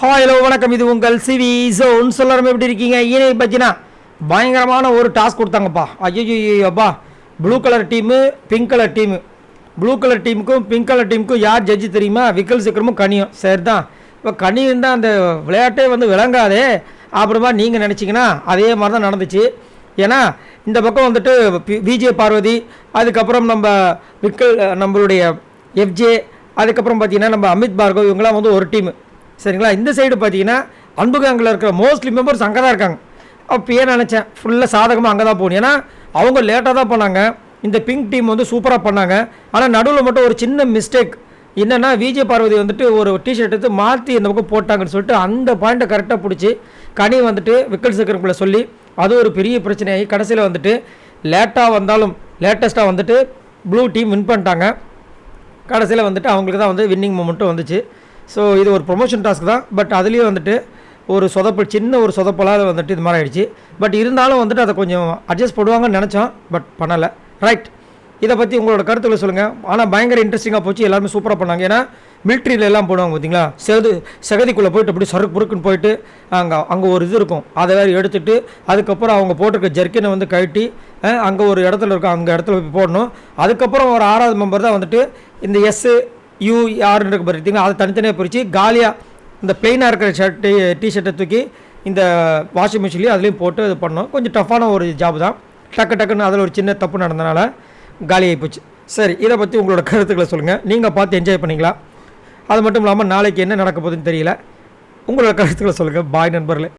Hello வணக்கம், இது உங்கள் சிவி ஜோன். சொல்லாரம் எப்படி இருக்கீங்க? ஈனை பற்றினா பயங்கரமான ஒரு டாஸ்க் கொடுத்தாங்கப்பா. ஐயோப்பா, blue colour team pink colour team. Blue colour டீமுக்கும் பிங்க் கலர் டீமுக்கும் யார் ஜட்ஜி தெரியுமா? விக்கல் சீக்கிரமும் கனியும். சரி தான், இப்போ கனி இருந்தால் அந்த விளையாட்டே விளங்காதே அப்புறமா நீங்கள் நினச்சிங்கன்னா அதே மாதிரி தான் நடந்துச்சு. ஏன்னா இந்த பக்கம் விஜே பார்வதி, அதுக்கப்புறம் நம்ம விக்கல், நம்மளுடைய எஃப்ஜே, அதுக்கப்புறம் பார்த்தீங்கன்னா நம்ம அமித் பார்கவ், இவங்களாம் ஒரு டீமு. சரிங்களா? இந்த சைடு பார்த்தீங்கன்னா அன்புகாங்கில் இருக்கிற மோஸ்ட்லி மெம்பர்ஸ் அங்கே தான் இருக்காங்க. அப்பயே நினச்சேன் ஃபுல்லாக சாதகமாக அங்கே தான் போகணும். ஏன்னா அவங்க லேட்டாக தான் பண்ணாங்க. இந்த பிங்க் டீம் சூப்பராக பண்ணாங்க. ஆனால் நடுவில் மட்டும் ஒரு சின்ன மிஸ்டேக் என்னென்னா, விஜே பார்வதி ஒரு டிஷர்ட் எடுத்து மாற்றி இந்த பக்கம் போட்டாங்கன்னு சொல்லிட்டு அந்த பாயிண்ட்டை கரெக்டாக பிடிச்சி கனி விக்கல் சக்கரக்குள்ளே சொல்லி அது ஒரு பெரிய பிரச்சனையாகி கடைசியில் லேட்டாக வந்தாலும் லேட்டஸ்ட்டாக ப்ளூ டீம் வின் பண்ணிட்டாங்க. கடைசியில் அவங்களுக்கு தான் வின்னிங் மூமெண்ட்டும் வந்துச்சு. ஸோ இது ஒரு ப்ரொமோஷன் டாஸ்க் தான். பட் அதுலேயும் ஒரு சின்ன ஒரு சொதப்பலாக இது மாதிரி ஆகிடுச்சு. பட் இருந்தாலும் அதை கொஞ்சம் அட்ஜஸ்ட் பண்ணுவாங்கன்னு நினச்சோம், பட் பண்ணலை. ரைட், இதை பற்றி உங்களோட கருத்துக்களை சொல்லுங்கள். ஆனால் பயங்கர இன்ட்ரெஸ்டிங்காக போச்சு, எல்லாருமே சூப்பராக பண்ணாங்க. ஏன்னா மிலிட்ரியில் எல்லாம் போடுவாங்க பார்த்தீங்களா, செகதிக்குள்ளே போயிட்டு அப்படி சருக்கு புருக்குன்னு போயிட்டு அங்கே ஒரு இது இருக்கும், அதை வேறு எடுத்துகிட்டு அதுக்கப்புறம் அவங்க போட்டிருக்க ஜர்க்கினை கழட்டி அங்கே ஒரு இடத்துல இருக்கும், அங்கே இடத்துல போய் போடணும். அதுக்கப்புறம் ஒரு 6வது மெம்பர் தான் இந்த SUR இருக்கு பார்த்தீங்கன்னா, அதை தனித்தனியாக பிரித்து காலியாக இந்த பிளெயினாக இருக்கிற டிஷர்ட்டை தூக்கி இந்த வாஷிங் மிஷின்லேயும் அதுலேயும் போட்டு இது பண்ணோம். கொஞ்சம் டஃப்பான ஒரு ஜாப் தான். டக்குன்னு அதில் ஒரு சின்ன தப்பு நடந்தனால காலியாகி போச்சு. சரி, இதை பற்றி உங்களோட கருத்துக்களை சொல்லுங்கள். நீங்கள் பார்த்து என்ஜாய் பண்ணிங்களா? அது மட்டும் இல்லாமல் நாளைக்கு என்ன நடக்க போகுதுன்னு தெரியல. உங்களோட கருத்துக்களை சொல்லுங்கள். பாய் நண்பர்களே.